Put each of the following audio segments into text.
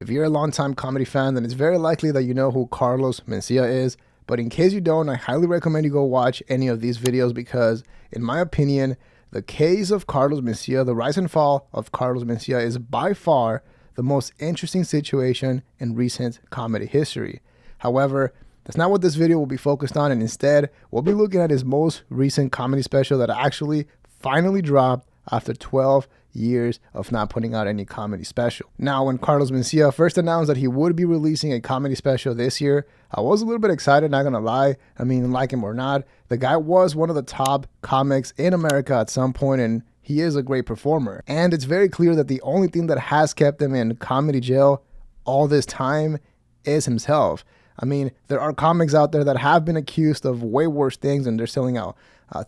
If you're a longtime comedy fan, then it's very likely that you know who Carlos Mencia is. But in case you don't, I highly recommend you go watch any of these videos because, in my opinion, the case of Carlos Mencia, the rise and fall of Carlos Mencia, is by far the most interesting situation in recent comedy history. However, that's not what this video will be focused on, and instead, we'll be looking at his most recent comedy special that actually finally dropped after 12 years of not putting out any comedy special. Now, when Carlos Mencia first announced that he would be releasing a comedy special this year, I was a little bit excited, not gonna lie. I mean, like him or not, the guy was one of the top comics in America at some point, and he is a great performer. And it's very clear that the only thing that has kept him in comedy jail all this time is himself. I mean, there are comics out there that have been accused of way worse things and they're selling out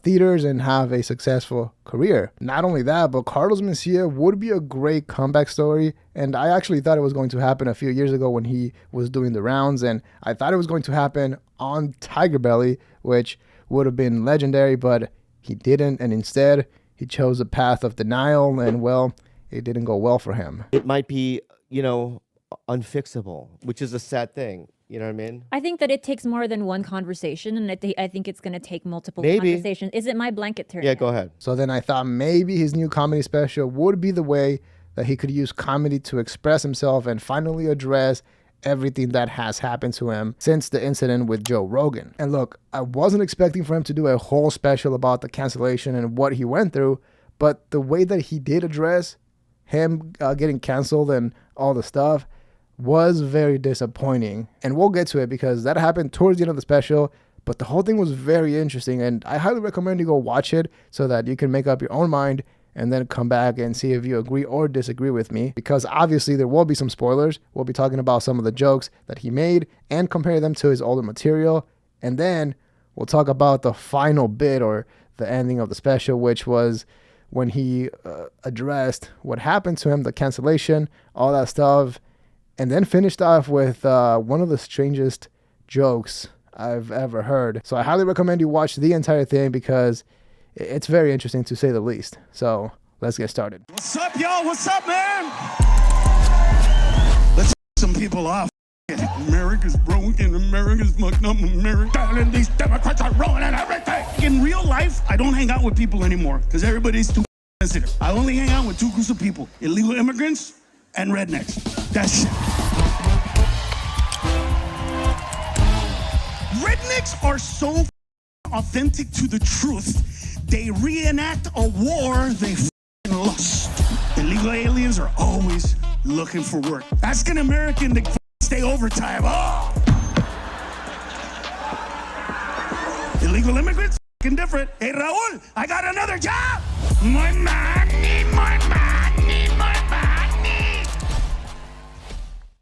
theaters and have a successful career. Not only that, but Carlos Mencia would be a great comeback story. And I actually thought it was going to happen a few years ago when he was doing the rounds. And I thought it was going to happen on Tiger Belly, which would have been legendary, but he didn't. And instead, he chose a path of denial. And well, it didn't go well for him. It might be, unfixable, which is a sad thing. You know what I mean? I think that it takes more than one conversation, and I think it's going to take multiple conversations. Is it my blanket turn? Yeah, go ahead. So then I thought maybe his new comedy special would be the way that he could use comedy to express himself and finally address everything that has happened to him since the incident with Joe Rogan. And look, I wasn't expecting for him to do a whole special about the cancellation and what he went through, but the way that he did address him getting canceled and all the stuff was very disappointing. And we'll get to it because that happened towards the end of the special, but the whole thing was very interesting, and I highly recommend you go watch it so that you can make up your own mind and then come back and see if you agree or disagree with me, because obviously there will be some spoilers. We'll be talking about some of the jokes that he made and compare them to his older material, and then we'll talk about the final bit or the ending of the special, which was when he addressed what happened to him, the cancellation, all that stuff, and then finished off with one of the strangest jokes I've ever heard. So I highly recommend you watch the entire thing because it's very interesting to say the least. So let's get started. What's up, y'all? What's up, man? Let's some people off. America's broken. America's fucked up. America. These Democrats are ruining everything. In real life, I don't hang out with people anymore because everybody's too sensitive. I only hang out with two groups of people: illegal immigrants and rednecks. That's it. Rednecks are so authentic to the truth, they reenact a war they lost. Illegal aliens are always looking for work. Ask an American to stay overtime. Oh! Illegal immigrants, different. Hey, Raul, I got another job. More money, more money, more money.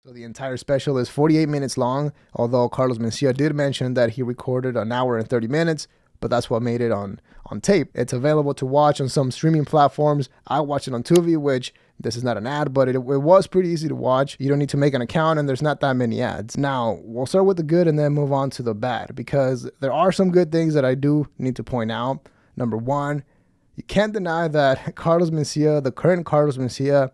So the entire special is 48 minutes long, although Carlos Mencia did mention that he recorded an hour and 30 minutes, but that's what made it on tape. It's available to watch on some streaming platforms. I watched it on Tubi, which this is not an ad, but it was pretty easy to watch. You don't need to make an account and there's not that many ads. Now, we'll start with the good and then move on to the bad because there are some good things that I do need to point out. Number one, you can't deny that Carlos Mencia, the current Carlos Mencia,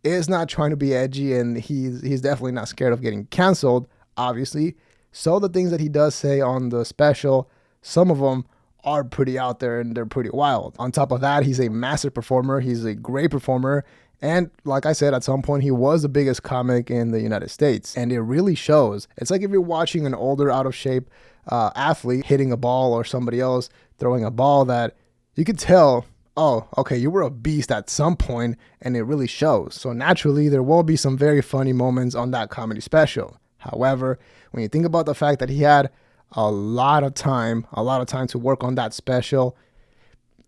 is not trying to be edgy, and he's definitely not scared of getting canceled, obviously. So the things that he does say on the special, some of them are pretty out there and they're pretty wild. On top of that, he's a massive performer. He's a great performer. And like I said, at some point, he was the biggest comic in the United States. And it really shows. It's like if you're watching an older, out of shape athlete hitting a ball or somebody else throwing a ball that you could tell, oh, okay, you were a beast at some point, and it really shows. So naturally, there will be some very funny moments on that comedy special. However, when you think about the fact that he had a lot of time to work on that special,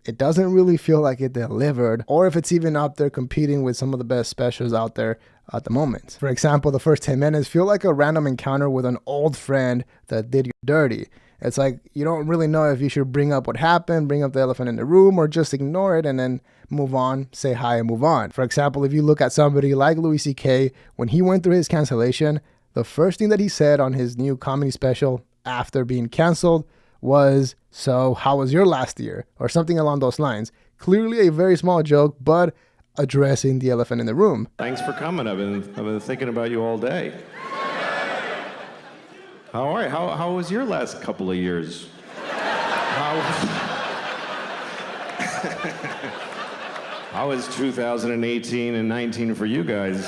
it doesn't really feel like it delivered, or if it's even up there competing with some of the best specials out there at the moment. For example, the first 10 minutes feel like a random encounter with an old friend that did you dirty. It's like you don't really know if you should bring up what happened, bring up the elephant in the room, or just ignore it and then move on, say hi and move on. For example, if you look at somebody like Louis C.K., when he went through his cancellation, the first thing that he said on his new comedy special after being canceled was, "So how was your last year?" or something along those lines. Clearly a very small joke, but addressing the elephant in the room. Thanks for coming. I've been thinking about you all day. How are you? How was your last couple of years? How was 2018 and 19 for you guys?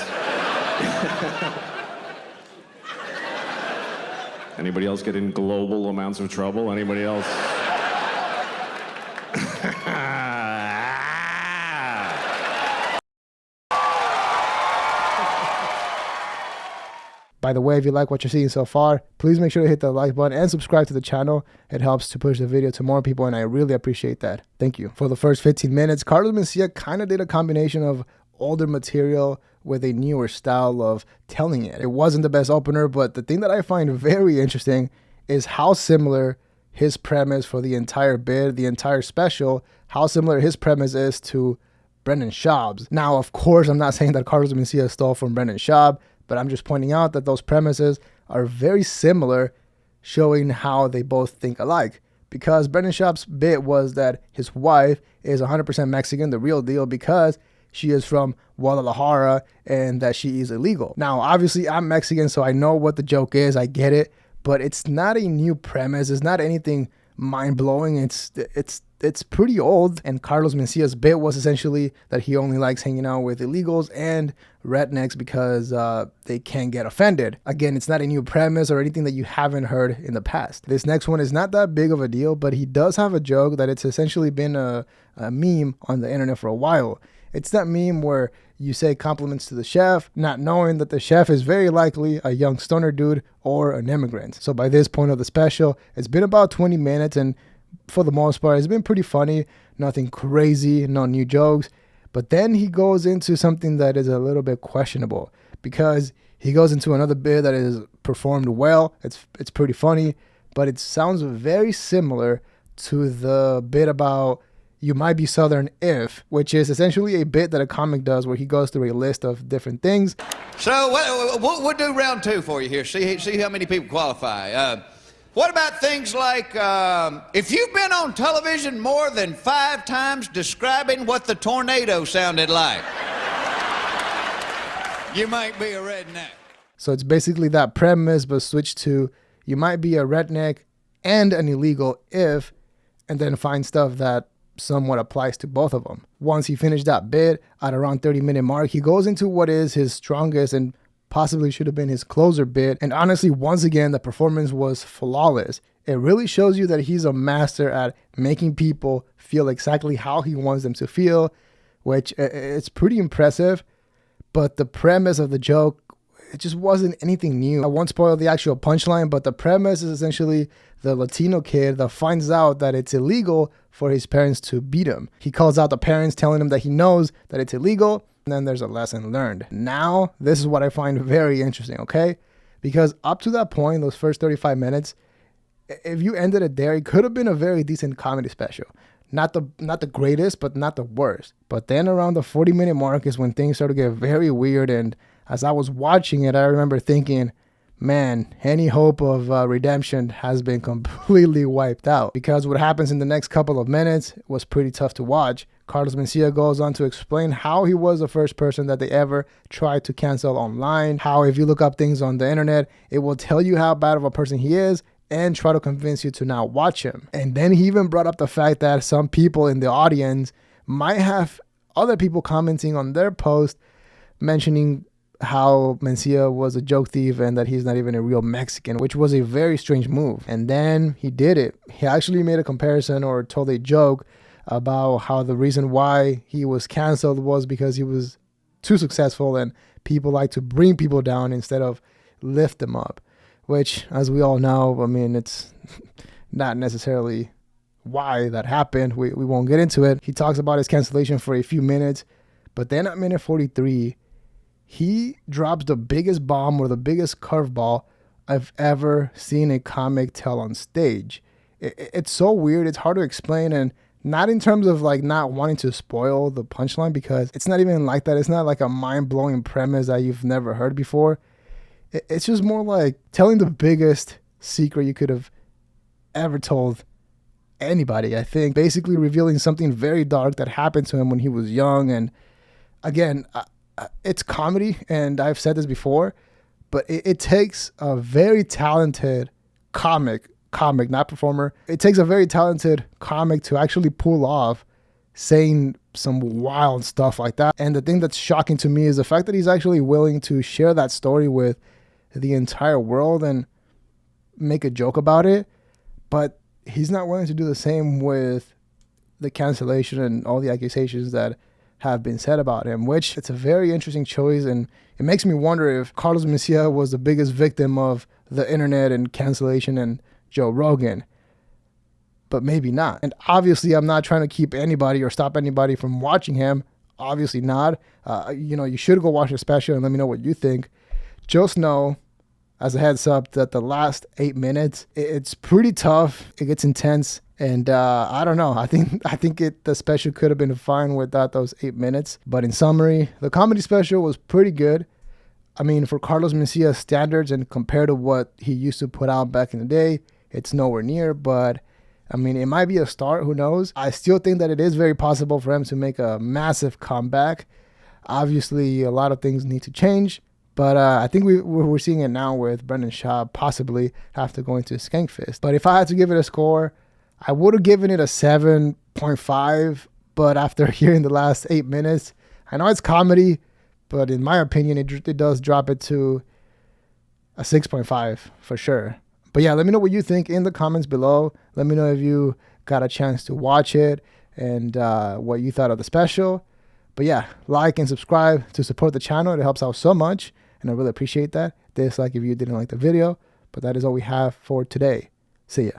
Anybody else get in global amounts of trouble? Anybody else? By the way, if you like what you're seeing so far, please make sure to hit the like button and subscribe to the channel. It helps to push the video to more people, and I really appreciate that. Thank you. For the first 15 minutes, Carlos Mencia kind of did a combination of older material with a newer style of telling it. It wasn't the best opener, but the thing that I find very interesting is how similar his premise for the entire bit, the entire special, how similar his premise is to Brendan Schaub's. Now, of course, I'm not saying that Carlos Mencia stole from Brendan Schaub, but I'm just pointing out that those premises are very similar, showing how they both think alike. Because Brendan Schaub's bit was that his wife is 100% Mexican, the real deal, because she is from Guadalajara and that she is illegal. Now, obviously, I'm Mexican, so I know what the joke is. I get it, but it's not a new premise. It's not anything mind-blowing. It's pretty old, and Carlos Mencia's bit was essentially that he only likes hanging out with illegals and rednecks because they can't get offended. Again, it's not a new premise or anything that you haven't heard in the past. This next one is not that big of a deal, but he does have a joke that it's essentially been a meme on the internet for a while. It's that meme where you say compliments to the chef, not knowing that the chef is very likely a young stoner dude or an immigrant. So by this point of the special, it's been about 20 minutes, and for the most part, it's been pretty funny. Nothing crazy, no new jokes. But then he goes into something that is a little bit questionable, because he goes into another bit that is performed well. It's pretty funny, but it sounds very similar to the bit about you might be Southern if, which is essentially a bit that a comic does where he goes through a list of different things. So we'll do round two for you here. See how many people qualify. What about things like if you've been on television more than 5 times describing what the tornado sounded like, you might be a redneck. So it's basically that premise, but switched to you might be a redneck and an illegal if, and then find stuff that somewhat applies to both of them. Once he finished that bit at around 30-minute mark, he goes into what is his strongest and possibly should have been his closer bit. And honestly, once again, the performance was flawless. It really shows you that he's a master at making people feel exactly how he wants them to feel, which it's pretty impressive. But the premise of the joke, it just wasn't anything new. I won't spoil the actual punchline, but the premise is essentially the Latino kid that finds out that it's illegal for his parents to beat him. He calls out the parents, telling them that he knows that it's illegal, and then there's a lesson learned. Now, this is what I find very interesting, okay? Because up to that point, those first 35 minutes, if you ended it there, it could have been a very decent comedy special. Not the greatest, but not the worst. But then around the 40-minute mark is when things start to get very weird, and as I was watching it, I remember thinking, man, any hope of redemption has been completely wiped out, because what happens in the next couple of minutes was pretty tough to watch. Carlos Mencia goes on to explain how he was the first person that they ever tried to cancel online, how if you look up things on the internet, it will tell you how bad of a person he is and try to convince you to not watch him. And then he even brought up the fact that some people in the audience might have other people commenting on their post mentioning how Mencia was a joke thief and that he's not even a real Mexican, which was a very strange move. And then he did it. He actually made a comparison or told a joke about how the reason why he was canceled was because he was too successful and people like to bring people down instead of lift them up, which, as we all know, I mean, it's not necessarily why that happened. We won't get into it. He talks about his cancellation for a few minutes, but then at minute 43, he drops the biggest bomb or the biggest curveball I've ever seen a comic tell on stage. It's so weird. It's hard to explain, and not in terms of like not wanting to spoil the punchline, because it's not even like that. It's not like a mind-blowing premise that you've never heard before. It's just more like telling the biggest secret you could have ever told anybody, I think. Basically revealing something very dark that happened to him when he was young, and again, it's comedy, and I've said this before, but it takes a very talented comic, not performer. It takes a very talented comic to actually pull off saying some wild stuff like that. And the thing that's shocking to me is the fact that he's actually willing to share that story with the entire world and make a joke about it, but he's not willing to do the same with the cancellation and all the accusations that have been said about him, which it's a very interesting choice. And it makes me wonder if Carlos Mencia was the biggest victim of the internet and cancellation and Joe Rogan, but maybe not. And obviously I'm not trying to keep anybody or stop anybody from watching him. Obviously not. You should go watch the special and let me know what you think. Just know, as a heads up, that the last 8 minutes, it's pretty tough. It gets intense. And I don't know. I think the special could have been fine without those 8 minutes. But in summary, the comedy special was pretty good. I mean, for Carlos Mencia's standards and compared to what he used to put out back in the day, it's nowhere near. But I mean, it might be a start. Who knows? I still think that it is very possible for him to make a massive comeback. Obviously, a lot of things need to change. But I think we're seeing it now with Brendan Schaub possibly after going to Skankfest. But if I had to give it a score, I would have given it a 7.5. But after hearing the last 8 minutes, I know it's comedy, but in my opinion, it does drop it to a 6.5 for sure. But yeah, let me know what you think in the comments below. Let me know if you got a chance to watch it and what you thought of the special. But yeah, like and subscribe to support the channel. It helps out so much, and I really appreciate that. Dislike if you didn't like the video. But that is all we have for today. See ya.